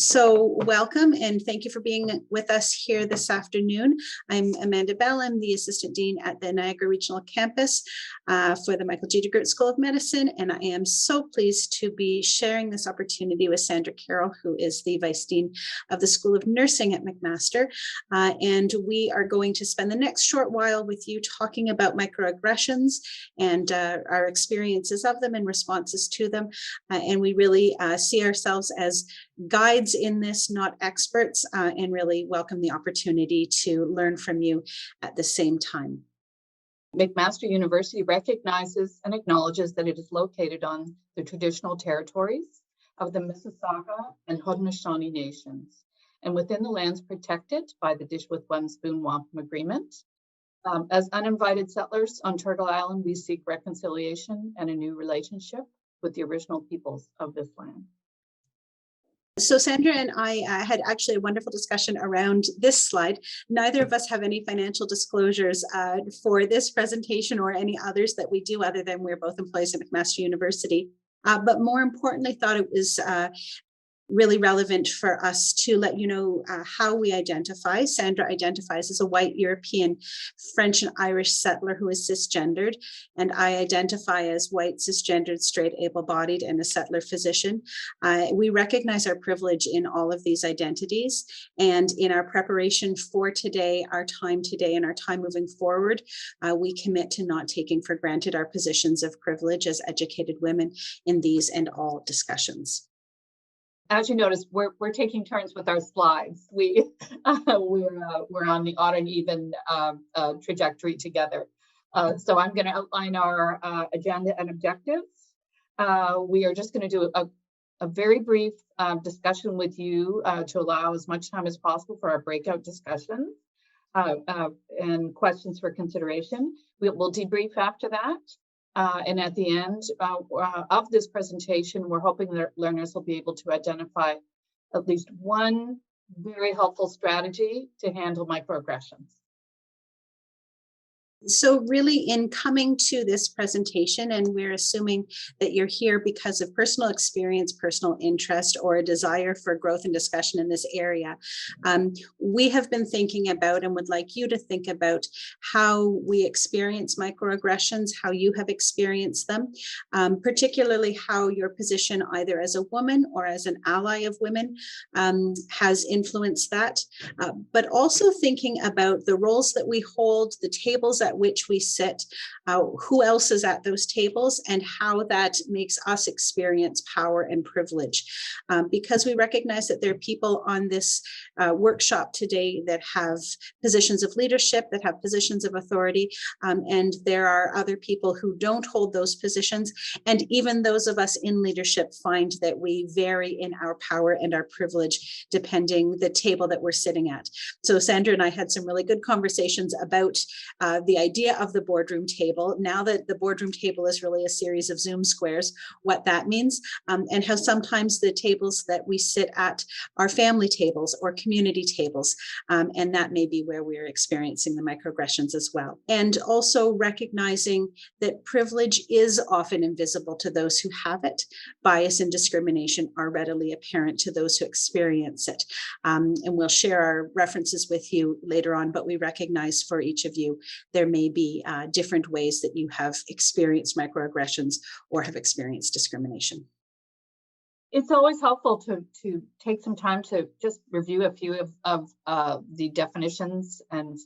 So welcome and thank you for being with us here this afternoon. I'm Amanda Bell. I'm the Assistant Dean at the Niagara Regional Campus for the Michael G. DeGroot School of Medicine, and I am so pleased to be sharing this opportunity with Sandra Carroll, who is the Vice Dean of the School of Nursing at McMaster, and we are going to spend the next short while with you talking about microaggressions and our experiences of them and responses to them, and we really see ourselves as guides in this, not experts, and really welcome the opportunity to learn from you at the same time. McMaster University recognizes and acknowledges that it is located on the traditional territories of the Mississauga and Haudenosaunee nations, and within the lands protected by the Dish with One Spoon Wampum Agreement. As uninvited settlers on Turtle Island, we seek reconciliation and a new relationship with the original peoples of this land. So Sandra and I had actually a wonderful discussion around this slide. Neither of us have any financial disclosures for this presentation or any others that we do, other than we're both employees at McMaster University. But more importantly, thought it was really relevant for us to let you know how we identify. Sandra identifies as a white European, French and Irish settler who is cisgendered, and I identify as white, cisgendered, straight, able-bodied, and a settler physician. We recognize our privilege in all of these identities, and in our preparation for today, our time today, and our time moving forward, we commit to not taking for granted our positions of privilege as educated women in these and all discussions. As you notice, we're taking turns with our slides. We're on the odd and even trajectory together. So I'm going to outline our agenda and objectives. We are just going to do a very brief discussion with you to allow as much time as possible for our breakout discussions and questions for consideration. We'll debrief after that. And at the end of this presentation, we're hoping that learners will be able to identify at least one very helpful strategy to handle microaggressions. So really, in coming to this presentation, and we're assuming that you're here because of personal experience, personal interest, or a desire for growth and discussion in this area, we have been thinking about and would like you to think about how we experience microaggressions, how you have experienced them, particularly how your position either as a woman or as an ally of women has influenced that, but also thinking about the roles that we hold, the tables at which we sit, who else is at those tables, and how that makes us experience power and privilege. Because we recognize that there are people on this workshop today that have positions of leadership, that have positions of authority, and there are other people who don't hold those positions. And even those of us in leadership find that we vary in our power and our privilege depending the table that we're sitting at. So Sandra and I had some really good conversations about the idea of the boardroom table, now that the boardroom table is really a series of Zoom squares, what that means, and how sometimes the tables that we sit at are family tables or community tables, and that may be where we're experiencing the microaggressions as well. And also recognizing that privilege is often invisible to those who have it. Bias and discrimination are readily apparent to those who experience it. And we'll share our references with you later on, but we recognize for each of you, there may be different ways that you have experienced microaggressions or have experienced discrimination. It's always helpful to take some time to just review a few of the definitions and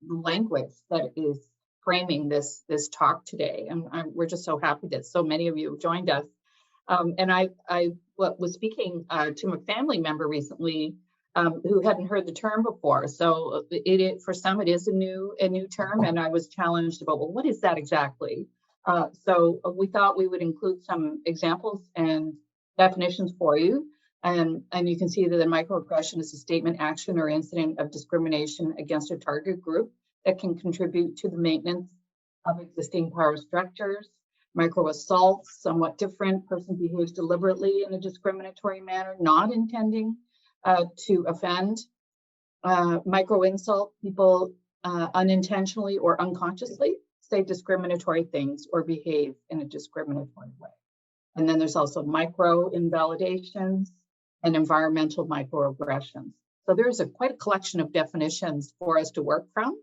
language that is framing this talk today. And we're just so happy that so many of you have joined us. And I was speaking to a family member recently who hadn't heard the term before. So for some, it is a new term, and I was challenged about, well, what is that exactly? So we thought we would include some examples and definitions for you. And you can see that the microaggression is a statement, action, or incident of discrimination against a target group that can contribute to the maintenance of existing power structures. Microassault, somewhat different. Person behaves deliberately in a discriminatory manner, not intending to offend. Microinsult, people unintentionally or unconsciously say discriminatory things or behave in a discriminatory way. And then there's also micro invalidations, and environmental microaggressions. So there's quite a collection of definitions for us to work from.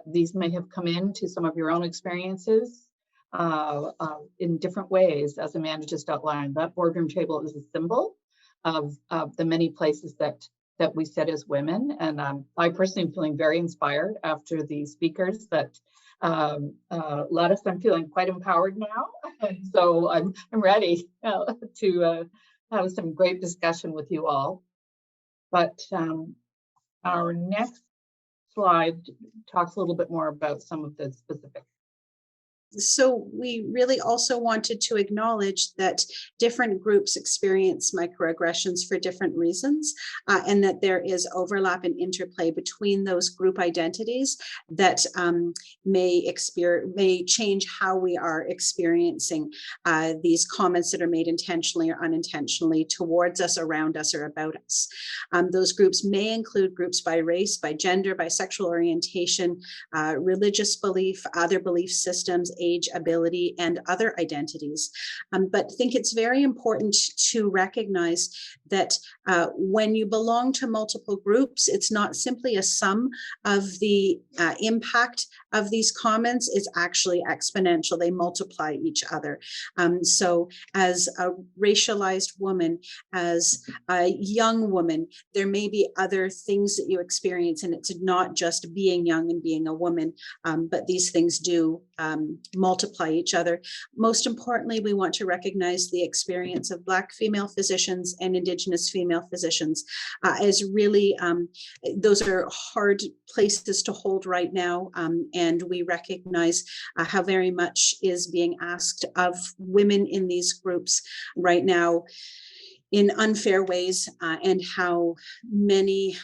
These may have come into some of your own experiences in different ways, as Amanda just outlined. That boardroom table is a symbol of the many places that we sit as women. And I personally am feeling very inspired after the speakers that led us. I'm feeling quite empowered now. And so I'm ready to have some great discussion with you all. But our next slide talks a little bit more about some of the specifics. So we really also wanted to acknowledge that different groups experience microaggressions for different reasons, and that there is overlap and interplay between those group identities that may change how we are experiencing these comments that are made intentionally or unintentionally towards us, around us, or about us. Those groups may include groups by race, by gender, by sexual orientation, religious belief, other belief systems, age, ability, and other identities. But I think it's very important to recognize that when you belong to multiple groups, it's not simply a sum of the impact of these comments. It's actually exponential. They multiply each other. So as a racialized woman, as a young woman, there may be other things that you experience, and it's not just being young and being a woman, but these things do multiply each other. Most importantly, we want to recognize the experience of Black female physicians and Indigenous female physicians as really, those are hard places to hold right now. And we recognize how very much is being asked of women in these groups right now in unfair ways, and how many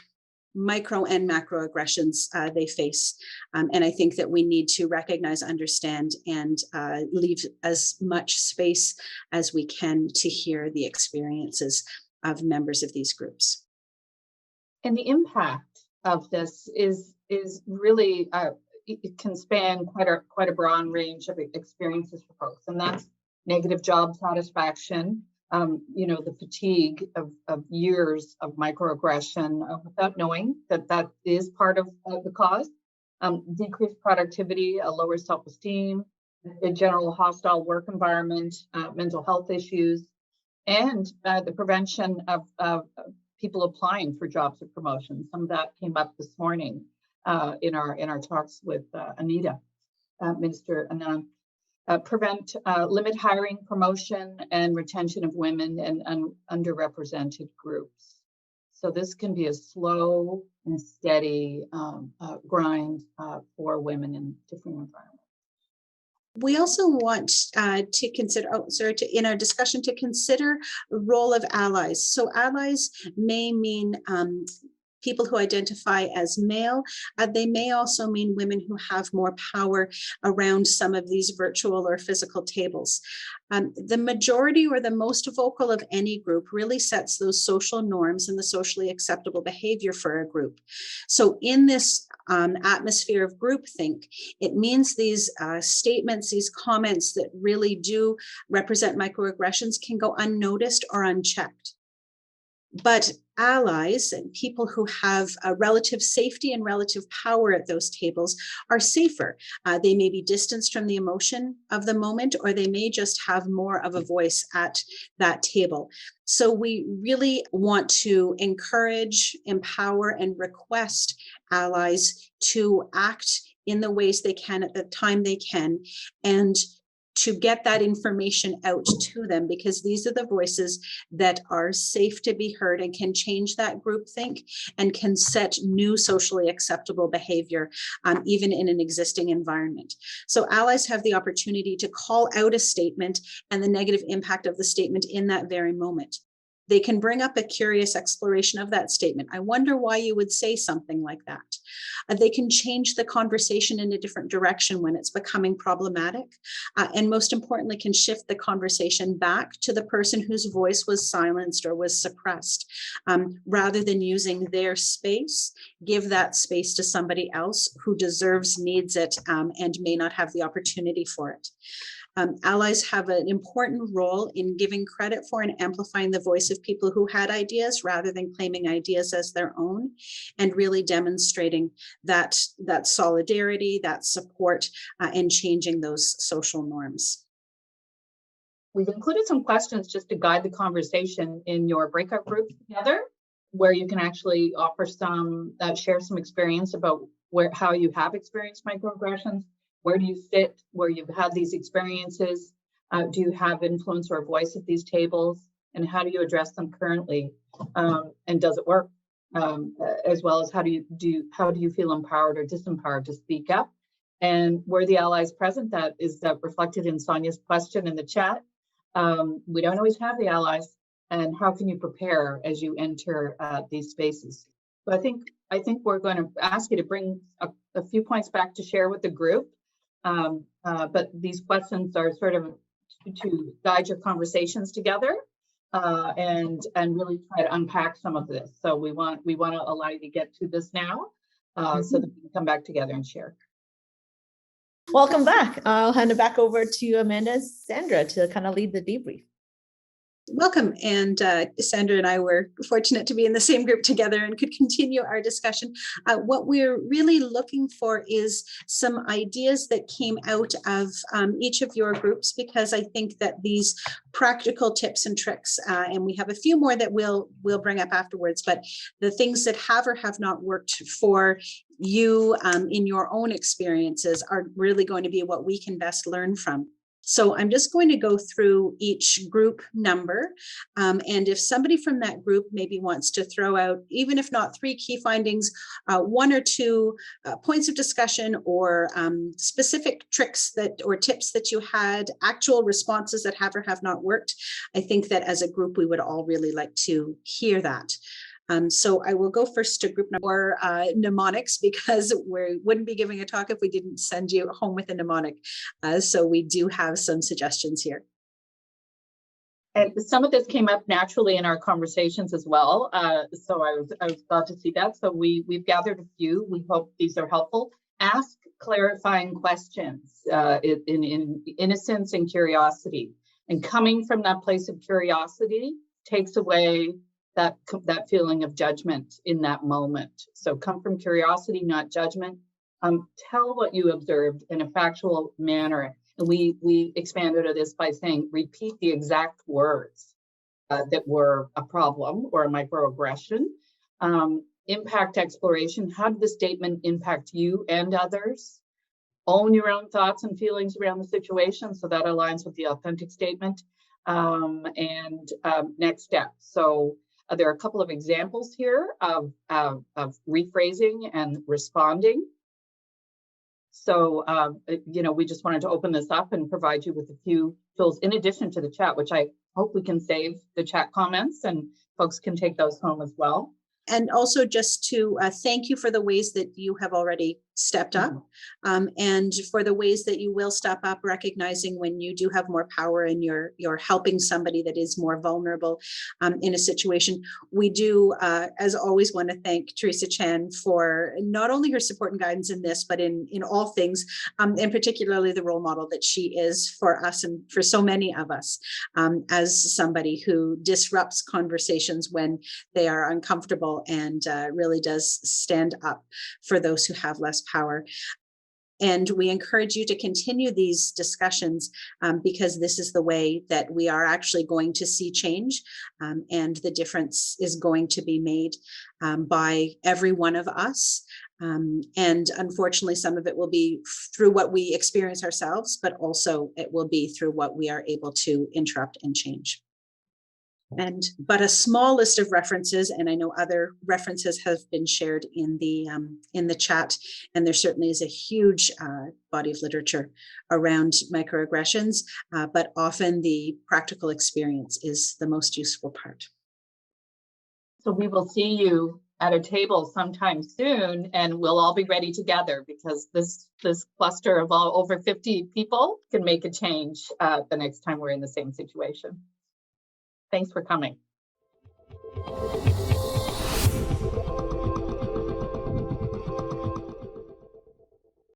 micro and macroaggressions they face. And I think that we need to recognize, understand, and leave as much space as we can to hear the experiences of members of these groups. And the impact of this is really, it can span quite a broad range of experiences for folks. And that's negative job satisfaction, the fatigue of years of microaggression without knowing that is part of the cause, decreased productivity, a lower self-esteem, a general hostile work environment, mental health issues, and the prevention of people applying for jobs or promotions. Some of that came up this morning in our talks with Anita, Minister Anand. Limit hiring, promotion, and retention of women and underrepresented groups. So this can be a slow and steady grind for women in different environments. We also want to consider, in our discussion, to consider the role of allies. So allies may mean people who identify as male. They may also mean women who have more power around some of these virtual or physical tables. The majority or the most vocal of any group really sets those social norms and the socially acceptable behavior for a group. So in this atmosphere of groupthink, it means these statements, these comments that really do represent microaggressions can go unnoticed or unchecked. But allies and people who have a relative safety and relative power at those tables are safer. They may be distanced from the emotion of the moment, or they may just have more of a voice at that table. So we really want to encourage, empower, and request allies to act in the ways they can at the time they can, and to get that information out to them, because these are the voices that are safe to be heard and can change that groupthink and can set new socially acceptable behavior, even in an existing environment. So allies have the opportunity to call out a statement and the negative impact of the statement in that very moment. They can bring up a curious exploration of that statement. I wonder why you would say something like that. They can change the conversation in a different direction when it's becoming problematic. And most importantly, can shift the conversation back to the person whose voice was silenced or was suppressed. Rather than using their space, give that space to somebody else who deserves, needs it, and may not have the opportunity for it. Allies have an important role in giving credit for and amplifying the voice of of people who had ideas rather than claiming ideas as their own, and really demonstrating that solidarity, that support, and changing those social norms. We've included some questions just to guide the conversation in your breakout groups together, where you can actually offer some, share some experience about how you have experienced microaggressions. Where do you sit where you've had these experiences? Do you have influence or voice at these tables? And how do you address them currently? And does it work? As well as how do you feel empowered or disempowered to speak up? And were the allies present? That is reflected in Sonia's question in the chat. We don't always have the allies, and how can you prepare as you enter these spaces? So I think we're going to ask you to bring a few points back to share with the group, but these questions are sort of to guide your conversations together and really try to unpack some of this. So we want to allow you to get to this now so that we can come back together and share. Welcome back. I'll hand it back over to Amanda and Sandra to kind of lead the debrief. Welcome. And Sandra and I were fortunate to be in the same group together and could continue our discussion. What we're really looking for is some ideas that came out of each of your groups, because I think that these practical tips and tricks, and we have a few more that we'll bring up afterwards, but the things that have or have not worked for you in your own experiences are really going to be what we can best learn from. So I'm just going to go through each group number. And if somebody from that group maybe wants to throw out, even if not 3 key findings, 1 or 2 points of discussion or specific tricks or tips that you had, actual responses that have or have not worked, I think that as a group, we would all really like to hear that. So I will go first to group number mnemonics, because we wouldn't be giving a talk if we didn't send you home with a mnemonic. So we do have some suggestions here. And some of this came up naturally in our conversations as well. So I was glad to see that. So we've gathered a few. We hope these are helpful. Ask clarifying questions in innocence and curiosity. And coming from that place of curiosity takes away that feeling of judgment in that moment. So come from curiosity, not judgment. Tell what you observed in a factual manner. And we expanded this by saying, repeat the exact words that were a problem or a microaggression. Impact exploration. How did the statement impact you and others? Own your own thoughts and feelings around the situation. So that aligns with the authentic statement. And next step. So there are a couple of examples here of rephrasing and responding. So, we just wanted to open this up and provide you with a few tools in addition to the chat, which I hope we can save the chat comments and folks can take those home as well. And also just to thank you for the ways that you have already stepped up, and for the ways that you will step up, recognizing when you do have more power and you're helping somebody that is more vulnerable in a situation. We do, as always, want to thank Teresa Chan for not only her support and guidance in this, but in all things, and particularly the role model that she is for us and for so many of us, as somebody who disrupts conversations when they are uncomfortable and really does stand up for those who have less power. And we encourage you to continue these discussions because this is the way that we are actually going to see change, and the difference is going to be made by every one of us. And unfortunately, some of it will be through what we experience ourselves, but also it will be through what we are able to interrupt and change. But a small list of references, and I know other references have been shared in the chat, and there certainly is a huge body of literature around microaggressions, but often the practical experience is the most useful part. So we will see you at a table sometime soon, and we'll all be ready together, because this cluster of over 50 people can make a change the next time we're in the same situation. Thanks for coming.